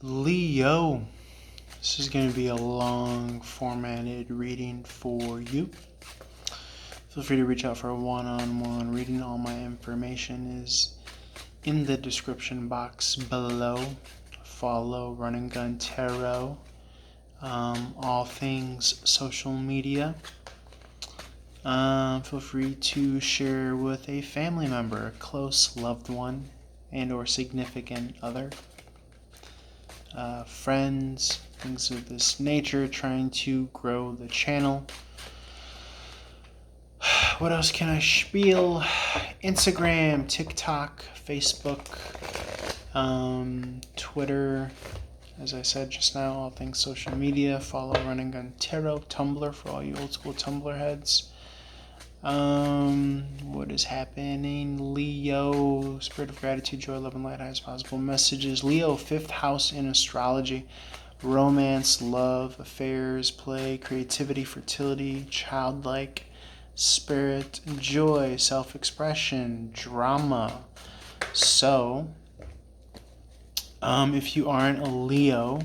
Leo, this is going to be a long formatted reading for you. Feel free to reach out for a one-on-one reading. All my information is in the description box below. Follow Run and Gun Tarot. All things social media. Feel free to share with a family member, a close loved one, and or significant other. Friends, things of this nature, trying to grow the channel. What else can I spiel? Instagram, TikTok, Facebook, Twitter. As I said just now, all things social media. Follow Run and Gun Tarot. Tumblr for all you old school Tumblr heads. What is happening? Leo, spirit of gratitude, joy, love, and light, highest possible messages. Leo, 5th house in astrology. Romance, love, affairs, play, creativity, fertility, childlike spirit, joy, self-expression, drama. So, if you aren't a Leo,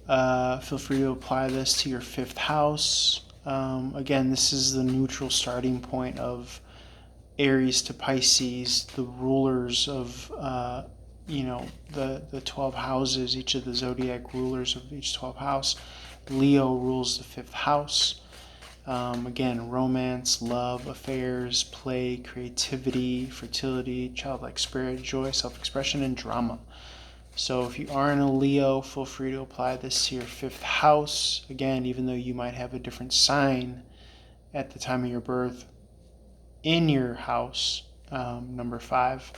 feel free to apply this to your 5th house. Again, this is the neutral starting point of Aries to Pisces, the rulers of, the 12 houses, each of the zodiac rulers of each 12 house. Leo rules the 5th house. Again, romance, love, affairs, play, creativity, fertility, childlike spirit, joy, self-expression, and drama. So if you aren't a Leo, feel free to apply this to your 5th house. Again, even though you might have a different sign at the time of your birth in your house, number 5,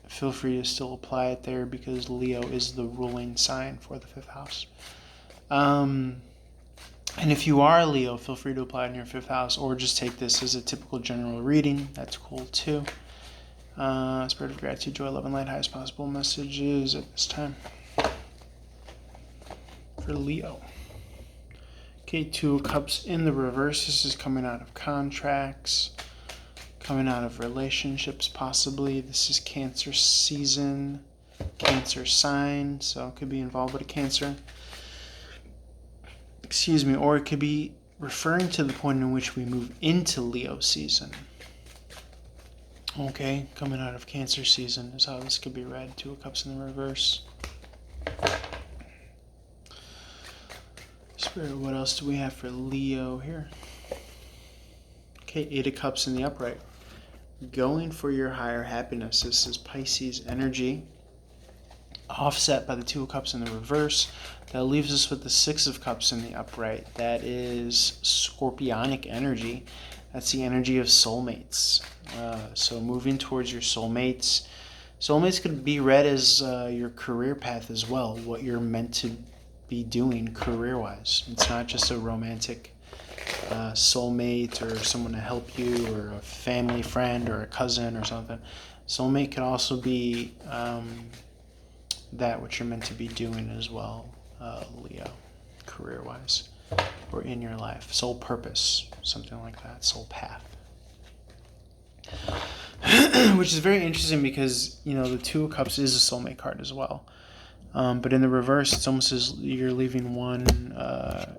feel free to still apply it there because Leo is the ruling sign for the 5th house. And if you are a Leo, feel free to apply it in your 5th house or just take this as a typical general reading. That's cool too. Spirit of gratitude, joy, love, and light, highest possible messages at this time for Leo. Okay, 2 of Cups in the reverse. This is coming out of contracts, coming out of relationships possibly. This is Cancer season, Cancer sign, so it could be involved with a Cancer. Or it could be referring to the point in which we move into Leo season. Okay, coming out of Cancer season is how this could be read. 2 of Cups in the reverse. Spirit, what else do we have for Leo here? Okay, 8 of Cups in the upright. Going for your higher happiness. This is Pisces energy. Offset by the 2 of Cups in the reverse. That leaves us with the 6 of Cups in the upright. That is Scorpionic energy. That's the energy of soulmates. So moving towards your soulmates. Soulmates could be read as your career path as well, what you're meant to be doing career-wise. It's not just a romantic soulmate or someone to help you or a family friend or a cousin or something. Soulmate could also be that what you're meant to be doing as well, Leo, career-wise. Or in your life, soul purpose, something like that, soul path. Which is very interesting because, the 2 of Cups is a soulmate card as well. But in the reverse, it's almost as you're leaving one, I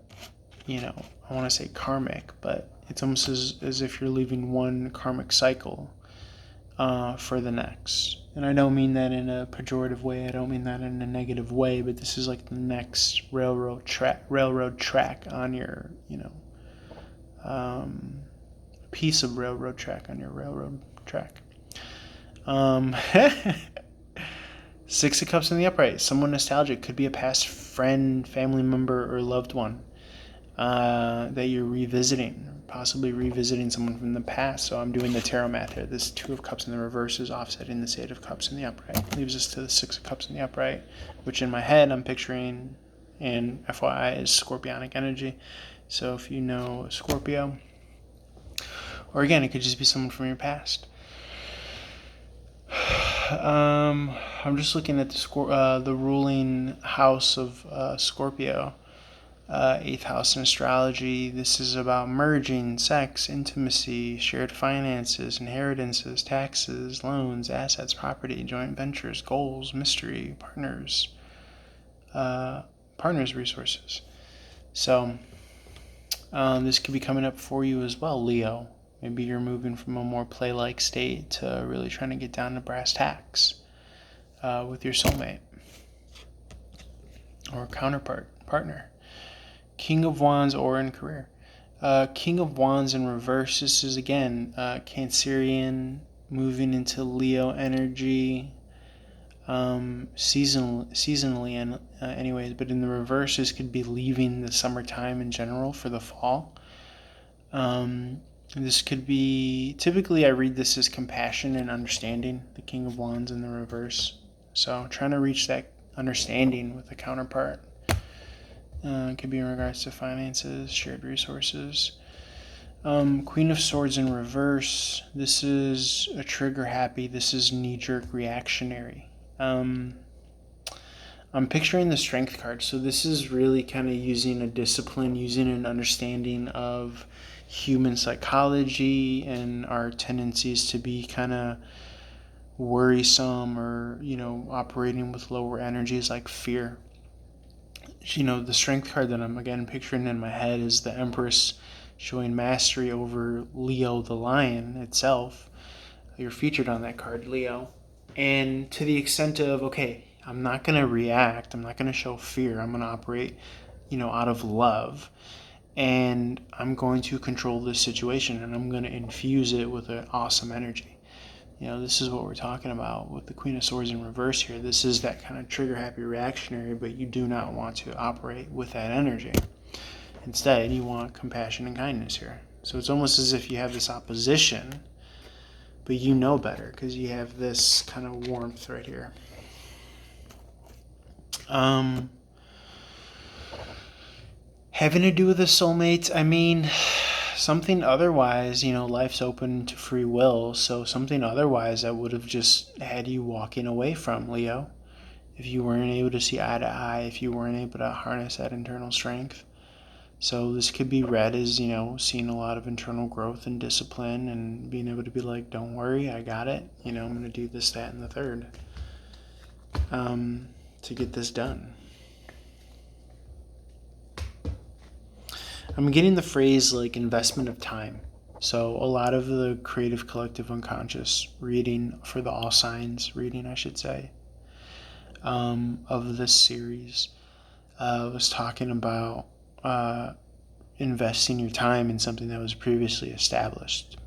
want to say karmic, but it's almost as if you're leaving one karmic cycle for the next. And I don't mean that in a pejorative way. I don't mean that in a negative way. But this is like the next railroad track on your, piece of railroad track on your railroad track. 6 of Cups in the upright. Someone nostalgic. Could be a past friend, family member, or loved one that you're revisiting. Possibly revisiting someone from the past. So I'm doing the tarot math here. This 2 of Cups in the reverse is offsetting this 8 of Cups in the upright. Leaves us to the 6 of Cups in the upright, which in my head I'm picturing, and FYI, is Scorpionic energy. So if you know a Scorpio, or again, it could just be someone from your past. I'm just looking at the ruling house of Scorpio. Eighth house in astrology, this is about merging, sex, intimacy, shared finances, inheritances, taxes, loans, assets, property, joint ventures, goals, mystery, partners, resources. So this could be coming up for you as well, Leo. Maybe you're moving from a more play-like state to really trying to get down to brass tacks with your soulmate or partner. King of Wands or in career. King of Wands in reverse. This is again Cancerian moving into Leo energy. Seasonally and anyways, but in the reverse, this could be leaving the summertime in general for the fall. This could be, typically I read this as compassion and understanding, the King of Wands in the reverse. So trying to reach that understanding with a counterpart. It could be in regards to finances, shared resources. Queen of Swords in reverse. This is a trigger happy. This is knee-jerk reactionary. I'm picturing the Strength card. So this is really kind of using a discipline, using an understanding of human psychology and our tendencies to be kind of worrisome or, operating with lower energies like fear. The Strength card that I'm again picturing in my head is the Empress showing mastery over Leo the lion itself. You're featured on that card, Leo. And to the extent of, okay, I'm not going to react. I'm not going to show fear. I'm going to operate, out of love. And I'm going to control this situation and I'm going to infuse it with an awesome energy. This is what we're talking about with the Queen of Swords in reverse here. This is that kind of trigger happy reactionary, but you do not want to operate with that energy. Instead, you want compassion and kindness here. So it's almost as if you have this opposition, but you know better because you have this kind of warmth right here. Having to do with a soulmate, I mean, something otherwise, life's open to free will, so something otherwise I would have just had you walking away from, Leo. If you weren't able to see eye to eye, if you weren't able to harness that internal strength. So this could be read as, seeing a lot of internal growth and discipline and being able to be like, don't worry, I got it. I'm going to do this, that, and the third to get this done. I'm getting the phrase like investment of time. So a lot of the creative collective unconscious reading for the all signs reading, I should say, of this series was talking about investing your time in something that was previously established,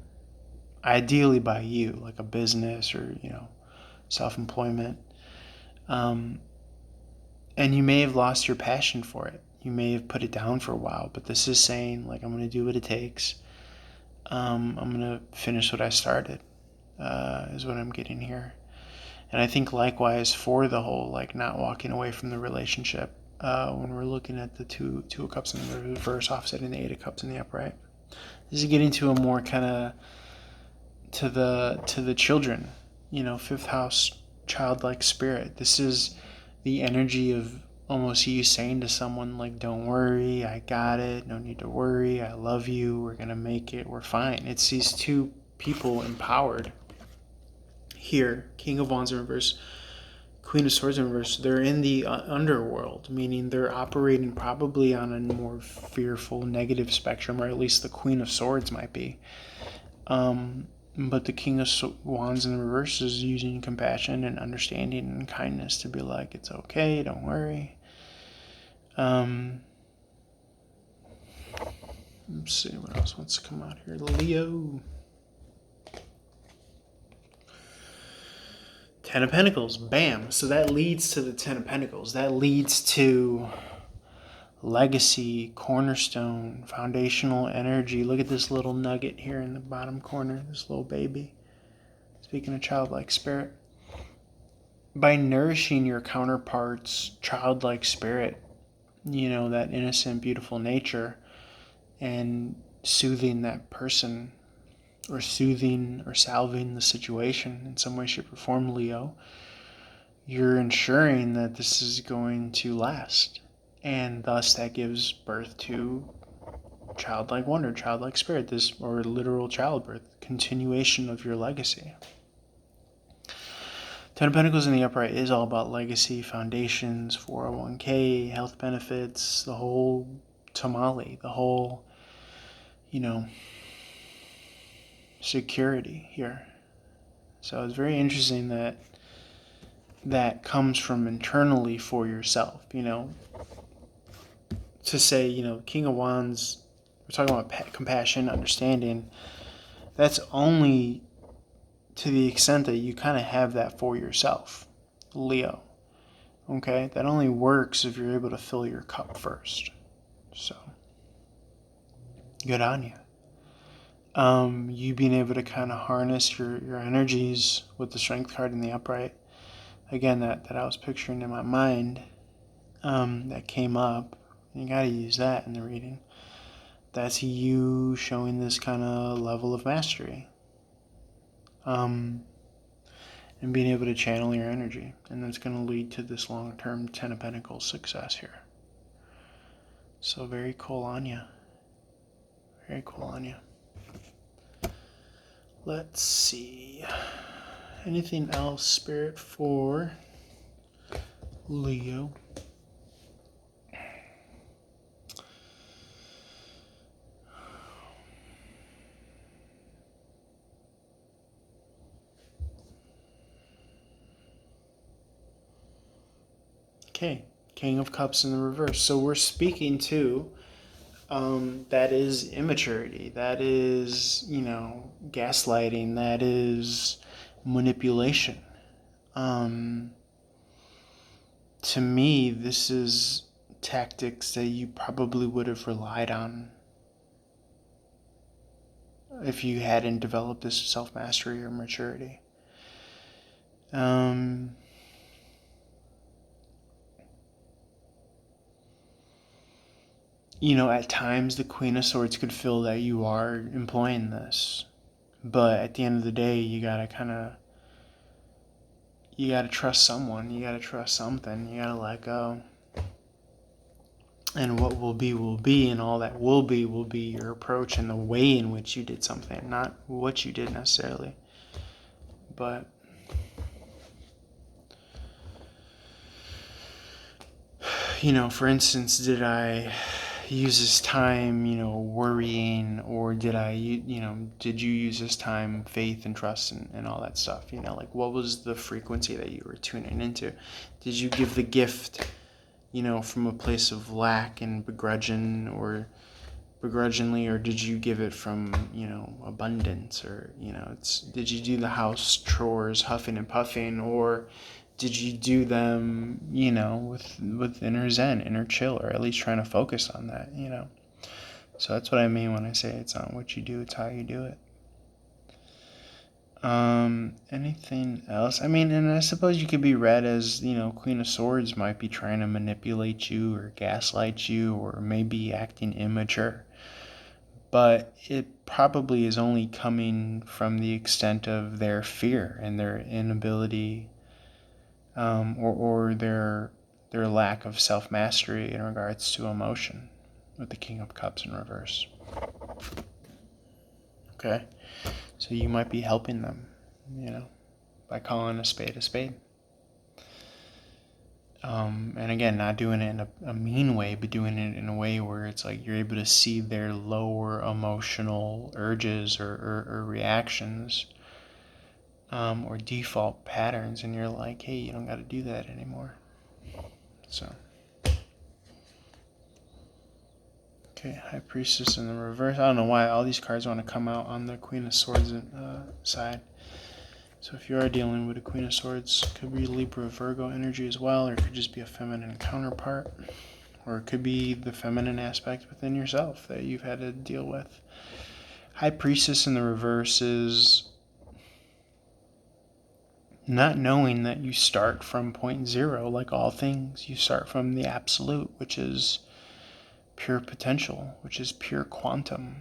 ideally by you, like a business or self-employment, and you may have lost your passion for it. You may have put it down for a while, but this is saying like, I'm going to do what it takes. I'm going to finish what I started, is what I'm getting here. And I think likewise for the whole like not walking away from the relationship. When we're looking at the two of cups in the reverse offsetting the 8 of cups in the upright, this is getting to a more kind of to the children, fifth house childlike spirit. This is the energy of almost you saying to someone like, don't worry, I got it, no need to worry, I love you, we're gonna make it, we're fine. It's these two people empowered here. King of Wands in reverse, Queen of Swords in reverse. They're in the underworld, meaning they're operating probably on a more fearful, negative spectrum, or at least the Queen of Swords might be. But the King of Wands in the reverse is using compassion and understanding and kindness to be like, it's okay, don't worry. Let's see what else wants to come out here. Leo. 10 of Pentacles, bam. So that leads to the 10 of Pentacles. That leads to legacy, cornerstone, foundational energy. Look at this little nugget here in the bottom corner, this little baby. Speaking of childlike spirit. By nourishing your counterpart's childlike spirit, that innocent, beautiful nature, and soothing that person, or soothing or salving the situation in some way, shape, or form, Leo, you're ensuring that this is going to last. And thus that gives birth to childlike wonder, childlike spirit, this, or literal childbirth, continuation of your legacy. Ten of Pentacles in the upright is all about legacy, foundations, 401k, health benefits, the whole tamale, the whole, security here. So it's very interesting that that comes from internally for yourself, to say, King of Wands, we're talking about compassion, understanding. That's only to the extent that you kind of have that for yourself, Leo. Okay? That only works if you're able to fill your cup first. So, good on you. You being able to kind of harness your energies with the Strength card in the upright. Again, that I was picturing in my mind, that came up. You got to use that in the reading. That's you showing this kind of level of mastery. And being able to channel your energy. And that's going to lead to this long-term Ten of Pentacles success here. So very cool on you. Very cool on you. Let's see. Anything else, Spirit, for Leo? Okay, King of Cups in the reverse. So we're speaking to, that is immaturity. That is, gaslighting. That is manipulation. To me, this is tactics that you probably would have relied on if you hadn't developed this self-mastery or maturity. At times the Queen of Swords could feel that you are employing this. But at the end of the day, you gotta trust someone. You gotta trust something. You gotta let go. And what will be, and all that will be your approach and the way in which you did something, not what you did necessarily. But for instance, did I use this time, worrying, or did you use this time faith and trust and all that stuff? Like, what was the frequency that you were tuning into? Did you give the gift, from a place of lack and begrudgingly, or did you give it from, abundance, or, did you do the house chores huffing and puffing, or did you do them, with inner zen, inner chill, or at least trying to focus on that, So that's what I mean when I say it's not what you do, it's how you do it. Anything else? And I suppose you could be read as, Queen of Swords might be trying to manipulate you or gaslight you, or maybe acting immature. But it probably is only coming from the extent of their fear and their inability, or their lack of self-mastery in regards to emotion, with the King of Cups in reverse. Okay? So you might be helping them, by calling a spade a spade. And again, not doing it in a mean way, but doing it in a way where it's like you're able to see their lower emotional urges or reactions, or default patterns, and you're like, hey, you don't got to do that anymore. So, okay, High Priestess in the reverse. I don't know why all these cards want to come out on the Queen of Swords side. So if you are dealing with a Queen of Swords, it could be Libra, Virgo energy as well, or it could just be a feminine counterpart, or it could be the feminine aspect within yourself that you've had to deal with. High Priestess in the reverse is not knowing that you start from point zero. Like all things, you start from the absolute, which is pure potential, which is pure quantum,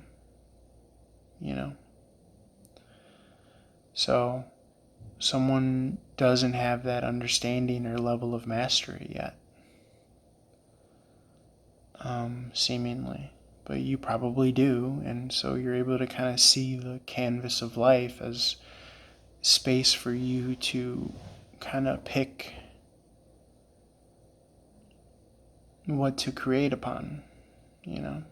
So someone doesn't have that understanding or level of mastery yet. seemingly. But you probably do, and so you're able to kind of see the canvas of life as space for you to kind of pick what to create upon, you know.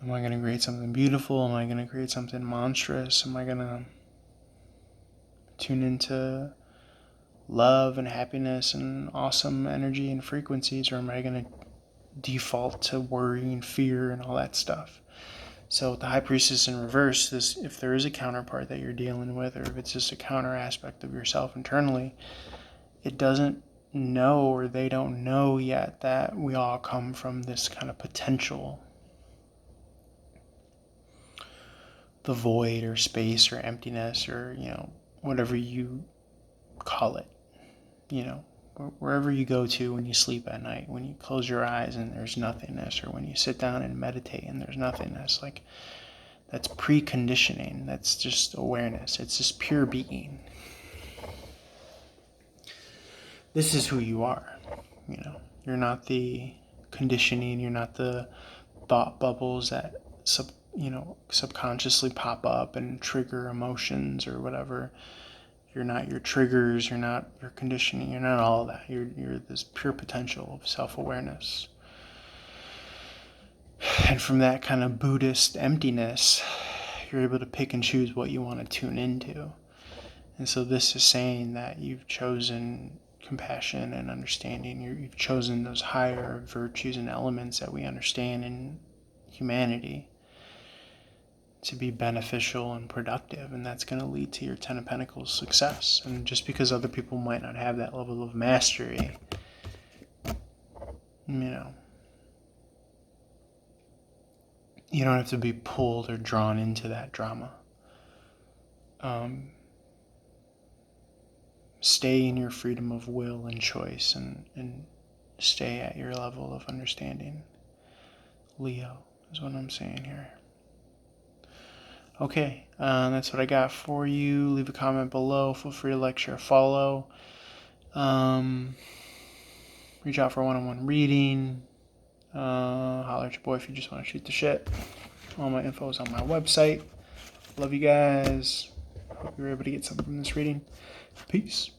Am I going to create something beautiful? Am I going to create something monstrous? Am I going to tune into love and happiness and awesome energy and frequencies, or am I going to default to worry and fear and all that stuff? So the High Priestess in reverse, this, if there is a counterpart that you're dealing with, or if it's just a counter aspect of yourself internally, it doesn't know, or they don't know yet, that we all come from this kind of potential, the void or space or emptiness, or, you know, whatever you call it, you know, wherever you go to when you sleep at night, when you close your eyes and there's nothingness, or when you sit down and meditate and there's nothingness, like, that's preconditioning. That's just awareness. It's just pure being. This is who you are. You know, you're not the conditioning. You're not the thought bubbles that subconsciously pop up and trigger emotions or whatever. You're not your triggers. You're not your conditioning. You're not all of that. You're this pure potential of self-awareness. And from that kind of Buddhist emptiness, you're able to pick and choose what you want to tune into. And so this is saying that you've chosen compassion and understanding. You've chosen those higher virtues and elements that we understand in humanity to be beneficial and productive. And that's going to lead to your Ten of Pentacles success. And just because other people might not have that level of mastery, you know, you don't have to be pulled or drawn into that drama. Stay in your freedom of will and choice, and stay at your level of understanding. Leo is what I'm saying here. Okay, that's what I got for you. Leave a comment below. Feel free to like, share, follow. Reach out for a one-on-one reading. Holler at your boy if you just want to shoot the shit. All my info is on my website. Love you guys. Hope you were able to get something from this reading. Peace.